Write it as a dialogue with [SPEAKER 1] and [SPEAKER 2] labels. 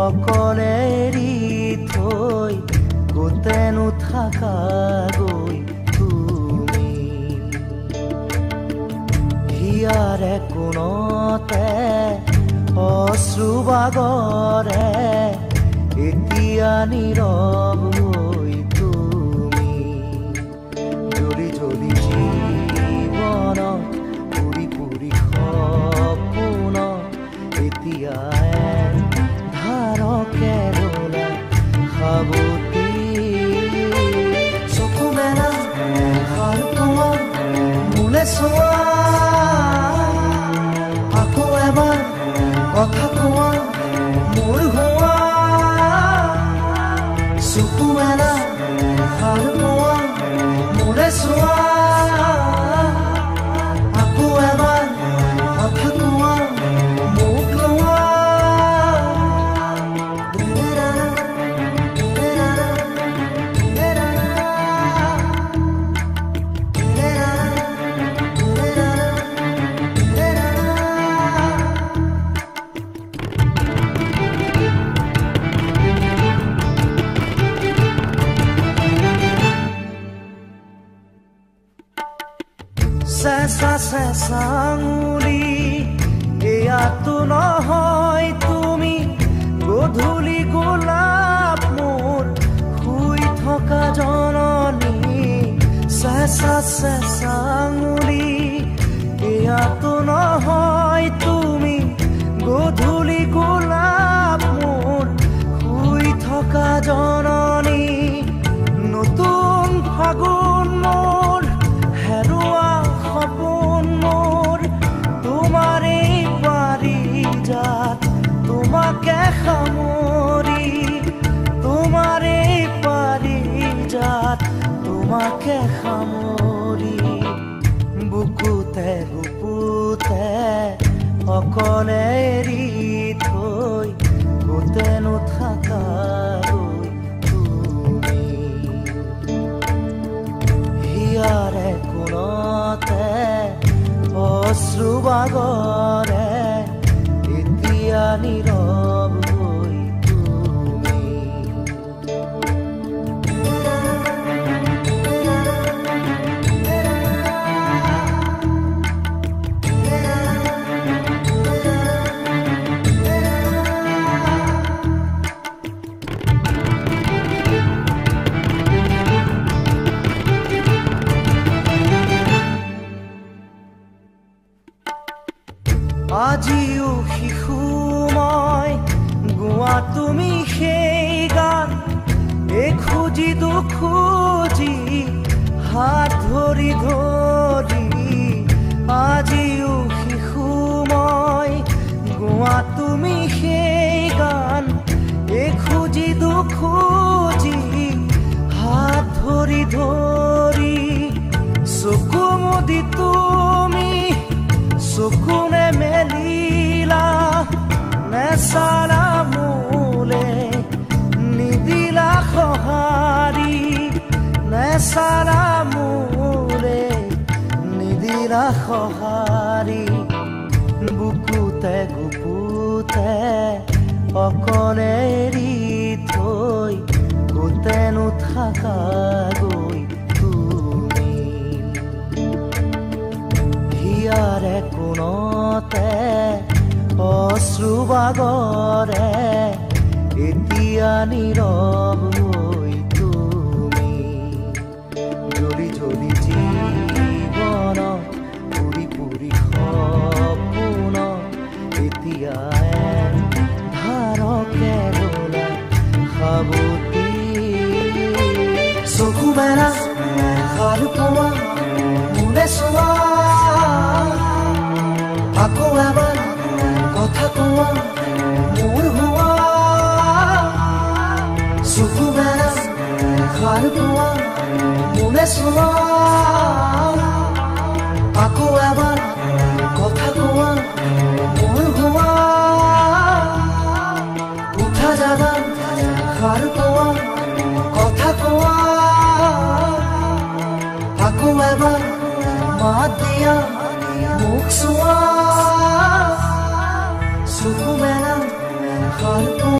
[SPEAKER 1] অকলে এৰি থৈ গোটেনো থাকাগৈ তুমি হিয়াৰে কোণতে অশ্ৰু বাগৰে এতিয়া নীৰৱ হৈ তুমি জ্বলি জ্বলি জীৱনত পুৰি পুৰি সপোন এতিয়া ধাৰকে ৰোলা সাৱতি চকু মেলা সাৰ পোৱা মোলে চোৱা আকৌ এবাৰ কথা কোৱা মোৰ হোৱা চকু মেলা সাৰ পোৱা মোলে চোৱা আকৌ এবাৰ কথা কোৱা মোক লোৱা চেঁচা চেঁচা আঙুলি এয়াতো নহয় তুমি গধূলি গোলাপ মোৰ শুই থকা জননী চেঁচা চেঁচা আঙুলি এয়াতো নহয় তুমি গধূলি গোলাপ মোৰ শুই থকা জননী নতুন ফাগুন মোৰ হেৰুৱা সপোন মোৰ তোমাৰে পাৰিজাত তোমাকে সামৰি তোমাৰে পাৰিজাত তোমাকে সামৰি বুকুতে বুকুতে অকলে এৰি থৈ গোটেনো থাকাগৈ তুমি হিয়াৰে কোণতে অশ্ৰু বাগৰে এতিয়া নীৰৱ হৈ তুমি আজিও শিশু মই গোৱা তুমি সেই গান এখুজি দুখুজি হাত ধৰি ধৰি আজিও শিশু মই গোৱা তুমি সেই গান এখুজি দুখুজি হাত ধৰি ধৰি চকু মুদি তুমি চকুনে মেলিলা নেচালা মোলে নিদিলা সঁহাৰি নেচালা মোলে নিদিলা সঁহাৰি বুকুতে গুপুতে অকলে এৰি থৈ গোটেনো থাকাগৈ তুমি হিয়াৰে কোণতে অশ্ৰু বাগৰে এতিয়া নীৰৱ হৈ তুমি জ্বলি জ্বলি জীৱনত পুৰি পুৰি সপোন এতিয়া ধাৰকে ৰোলা সাৱতি চকু মেলা সাৰ পোৱা মোলে চোৱা আকৌ এবাৰ কথা কোৱা মোৰ হোৱা চকু মেলা সাৰ পোৱা মোলে চোৱা আকৌ এবাৰ কথা কোৱা মোৰ হোৱা উঠা জাগা সাৰ পোৱা কথা কোৱা আকৌ এবাৰ মাত দিয়া মুখ চোৱা চকু মেলা সাৰ